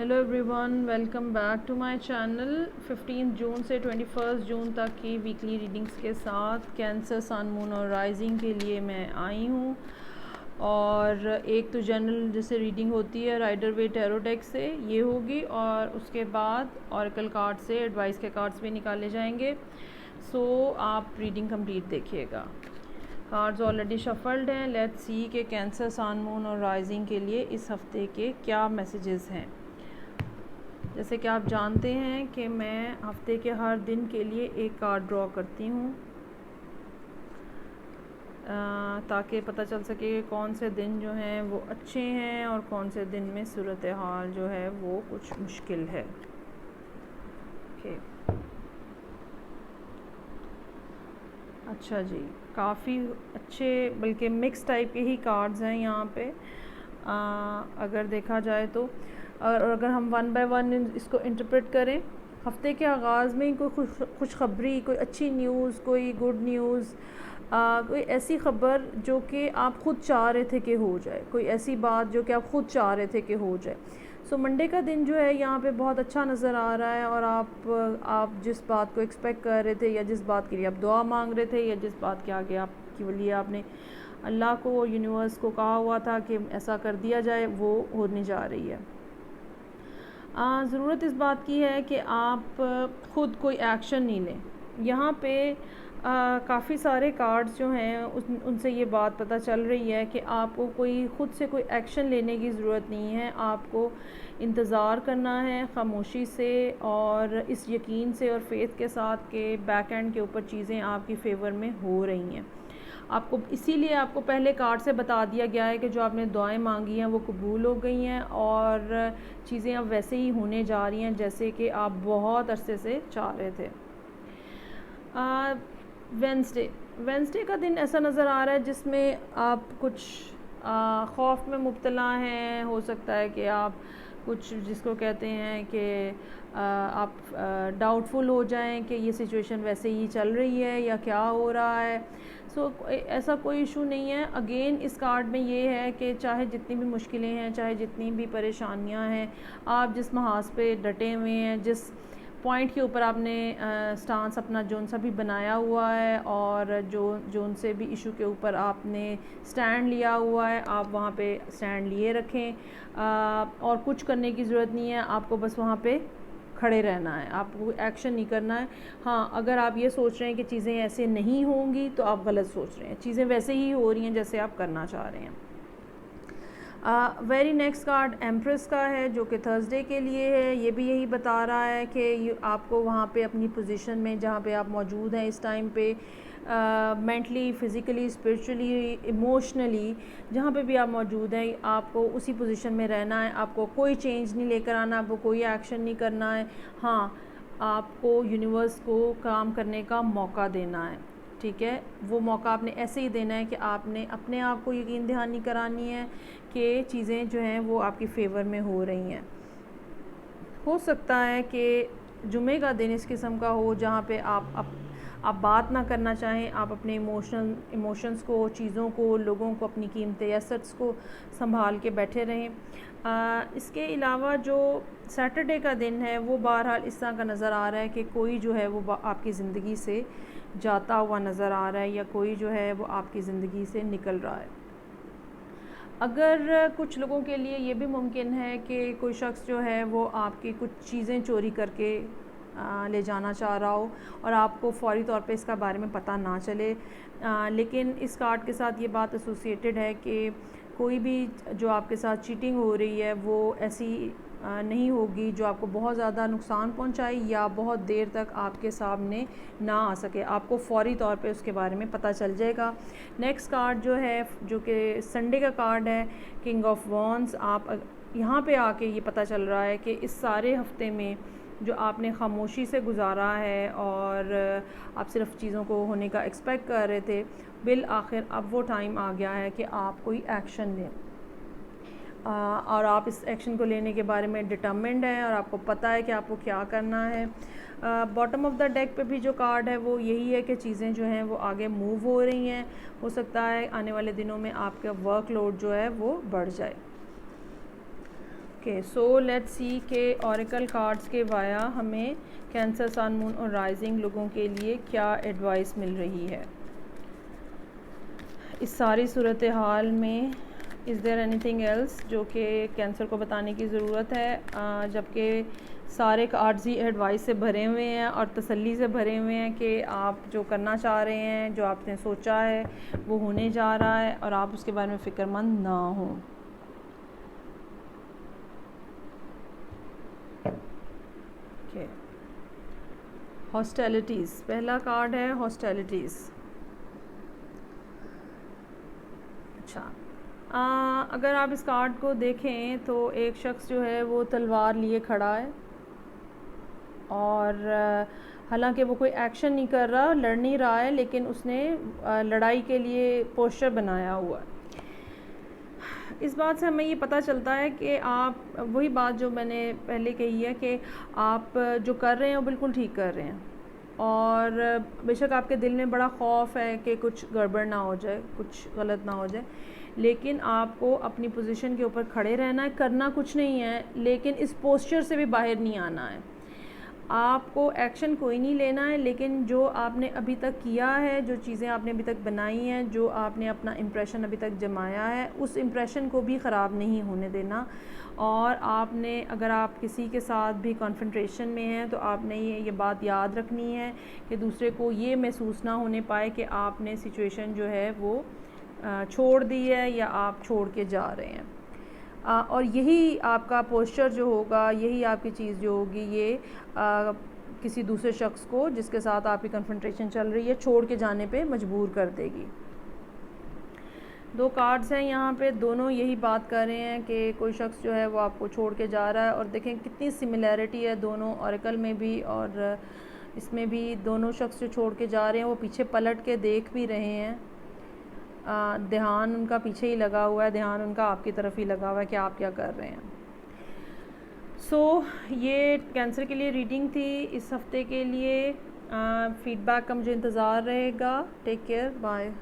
Hello everyone, welcome back to my channel. 15 June से 21 June तक की वीकली रीडिंग्स के साथ कैंसर, सन, मून और राइजिंग के लिए मैं आई हूँ। और एक तो जनरल जैसे रीडिंग होती है राइडर वे टैरो डेक से ये होगी, और उसके बाद ऑरेकल कार्ड से एडवाइस के कार्ड्स भी निकाले जाएंगे। सो आप रीडिंग कंप्लीट देखिएगा। कार्ड्स ऑलरेडी शफल्ड हैं। लेट्स सी कि कैंसर, सन, मून और राइजिंग के लिए इस हफ्ते के क्या मैसेजेस हैं। जैसे कि आप जानते हैं कि मैं हफ्ते के हर दिन के लिए एक कार्ड ड्रॉ करती हूँ ताकि पता चल सके कि कौन से दिन जो हैं वो अच्छे हैं और कौन से दिन में सूरत हाल जो है वो कुछ मुश्किल है। ओके, अच्छा जी, काफ़ी अच्छे बल्कि मिक्स टाइप के ही कार्ड्स हैं यहाँ पे। अगर देखा जाए तो और अगर हम वन बाय वन इसको इंटरप्रेट करें, हफ्ते के आगाज़ में कोई खुशखबरी, कोई अच्छी न्यूज़, कोई गुड न्यूज़, कोई ऐसी ख़बर जो कि आप ख़ुद चाह रहे थे कि हो जाए, कोई ऐसी बात जो कि आप ख़ुद चाह रहे थे कि हो जाए। सो मंडे का दिन जो है यहाँ पे बहुत अच्छा नज़र आ रहा है, और आप जिस बात को एक्सपेक्ट कर रहे थे या जिस बात के लिए आप दुआ मांग रहे थे या जिस बात के आगे आपके लिए आपने अल्लाह को और यूनिवर्स को कहा हुआ था कि ऐसा कर दिया जाए, वो होने जा रही है। ज़रूरत इस बात की है कि आप ख़ुद कोई एक्शन नहीं लें। यहाँ पे काफ़ी सारे कार्ड्स जो हैं उनसे ये बात पता चल रही है कि आपको ख़ुद से कोई एक्शन लेने की ज़रूरत नहीं है। आपको इंतज़ार करना है खामोशी से और इस यकीन से और फेथ के साथ कि बैक एंड के ऊपर चीज़ें आपकी फ़ेवर में हो रही हैं। आपको इसीलिए आपको पहले कार्ड से बता दिया गया है कि जो आपने दुआएं मांगी हैं वो कबूल हो गई हैं और चीज़ें अब वैसे ही होने जा रही हैं जैसे कि आप बहुत अरसे से चाह रहे थे। वेंसडे का दिन ऐसा नज़र आ रहा है जिसमें आप कुछ खौफ में मुब्तला हैं। हो सकता है कि आप कुछ जिसको कहते हैं कि आप डाउटफुल हो जाएं कि ये सिचुएशन वैसे ही चल रही है या क्या हो रहा है। ऐसा कोई इशू नहीं है। अगेन इस कार्ड में ये है कि चाहे जितनी भी मुश्किलें हैं, चाहे जितनी भी परेशानियां हैं, आप जिस महाज पे डटे हुए हैं, जिस पॉइंट के ऊपर आपने स्टांस अपना जोन सा भी बनाया हुआ है और जोन से भी इशू के ऊपर आपने स्टैंड लिया हुआ है, आप वहाँ पे स्टैंड लिए रखें। और कुछ करने की ज़रूरत नहीं है, आपको बस वहाँ पे खड़े रहना है, आपको एक्शन नहीं करना है। हाँ, अगर आप ये सोच रहे हैं कि चीज़ें ऐसे नहीं होंगी तो आप गलत सोच रहे हैं। चीज़ें वैसे ही हो रही हैं जैसे आप करना चाह रहे हैं। वेरी नेक्स्ट कार्ड एम्प्रेस का है जो कि थर्सडे के लिए है। ये भी यही बता रहा है कि आपको वहाँ पे अपनी पोजीशन में जहाँ पे आप मौजूद हैं इस टाइम पे मेंटली, फ़िज़िकली, स्पिरिचुअली, इमोशनली, जहाँ पे भी आप मौजूद हैं आपको उसी पोजीशन में रहना है। आपको कोई चेंज नहीं लेकर आना, आपको कोई एक्शन नहीं करना है। हाँ, आपको यूनिवर्स को काम करने का मौका देना है, ठीक है। वो मौका आपने ऐसे ही देना है कि आपने अपने आप को यकीन दहानी करानी है कि चीज़ें जो हैं वो आपकी फ़ेवर में हो रही हैं। हो सकता है कि जुमे का दिन इस किस्म का हो जहाँ पे आप बात ना करना चाहें, आप अपने इमोशंस को, चीज़ों को, लोगों को, अपनी कीमती एसेट्स को संभाल के बैठे रहें। इसके अलावा जो सैटरडे का दिन है वो बहरहाल इस तरह का नज़र आ रहा है कि कोई जो है वो आपकी ज़िंदगी से जाता हुआ नज़र आ रहा है या कोई जो है वो आपकी ज़िंदगी से निकल रहा है। अगर कुछ लोगों के लिए ये भी मुमकिन है कि कोई शख्स जो है वो आपकी कुछ चीज़ें चोरी करके ले जाना चाह रहा हो और आपको फ़ौरी तौर पे इसका बारे में पता ना चले। लेकिन इस कार्ड के साथ ये बात एसोसिएटेड है कि कोई भी जो आपके साथ चीटिंग हो रही है वो ऐसी नहीं होगी जो आपको बहुत ज़्यादा नुकसान पहुंचाए या बहुत देर तक आपके सामने ना आ सके। आपको फ़ौरी तौर पे उसके बारे में पता चल जाएगा। नेक्स्ट कार्ड जो है जो कि संडे का कार्ड है, किंग ऑफ वॉन्ड्स। आप यहाँ पे आके ये पता चल रहा है कि इस सारे हफ्ते में जो आपने खामोशी से गुजारा है और आप सिर्फ चीज़ों को होने का एक्सपेक्ट कर रहे थे, बिल आखिर अब वो टाइम आ गया है कि आप कोई एक्शन लें। और आप इस एक्शन को लेने के बारे में डिटर्मिन्ड हैं और आपको पता है कि आपको क्या करना है। बॉटम ऑफ द डेक पे भी जो कार्ड है वो यही है कि चीज़ें जो हैं वो आगे मूव हो रही हैं। हो सकता है आने वाले दिनों में आपका वर्कलोड जो है वो बढ़ जाए। ओके, सो लेट्स सी के ऑरेकल कार्ड्स के वाया हमें कैंसर, सन, मून और राइजिंग लोगों के लिए क्या एडवाइस मिल रही है इस सारी सूरत हाल में। इज़ देयर एनीथिंग एल्स जो कि कैंसर को बताने की ज़रूरत है, जबकि सारे कार्ड्स ही एडवाइस से भरे हुए हैं और तसल्ली से भरे हुए हैं कि आप जो करना चाह रहे हैं, जो आपने सोचा है वो होने जा रहा है और आप उसके बारे में फ़िक्रमंद ना हों। हॉस्टिलिटीज़, पहला कार्ड है हॉस्टिलिटीज़। अच्छा, अगर आप इस कार्ड को देखें तो एक शख्स जो है वो तलवार लिए खड़ा है और हालांकि वो कोई एक्शन नहीं कर रहा, लड़ नहीं रहा है, लेकिन उसने लड़ाई के लिए पोस्चर बनाया हुआ है। इस बात से हमें ये पता चलता है कि आप, वही बात जो मैंने पहले कही है कि आप जो कर रहे हैं वो बिल्कुल ठीक कर रहे हैं और बेशक आपके दिल में बड़ा खौफ है कि कुछ गड़बड़ ना हो जाए, कुछ गलत ना हो जाए, लेकिन आपको अपनी पोजीशन के ऊपर खड़े रहना है, करना कुछ नहीं है, लेकिन इस पोस्चर से भी बाहर नहीं आना है। आपको एक्शन कोई नहीं लेना है, लेकिन जो आपने अभी तक किया है, जो चीज़ें आपने अभी तक बनाई हैं, जो आपने अपना इम्प्रेशन अभी तक जमाया है, उस इम्प्रेशन को भी ख़राब नहीं होने देना। और आपने, अगर आप किसी के साथ भी कॉन्फ्रंटेशन में हैं तो आपने ये बात याद रखनी है कि दूसरे को ये महसूस ना होने पाए कि आपने सिचुएशन जो है वो छोड़ दी है या आप छोड़ के जा रहे हैं। और यही आपका पोस्चर जो होगा, यही आपकी चीज़ जो होगी, ये किसी दूसरे शख्स को जिसके साथ आपकी कन्फ्रंटेशन चल रही है छोड़ के जाने पे मजबूर कर देगी। दो कार्ड्स हैं यहाँ पे, दोनों यही बात कर रहे हैं कि कोई शख्स जो है वो आपको छोड़ के जा रहा है। और देखें कितनी सिमिलैरिटी है दोनों ऑरेकल में भी और इसमें भी। दोनों शख्स जो छोड़ के जा रहे हैं वो पीछे पलट के देख भी रहे हैं, ध्यान उनका पीछे ही लगा हुआ है, ध्यान उनका आपकी तरफ ही लगा हुआ है कि आप क्या कर रहे हैं। ये कैंसर के लिए रीडिंग थी इस हफ्ते के लिए। फीडबैक का मुझे इंतज़ार रहेगा। Take care, bye.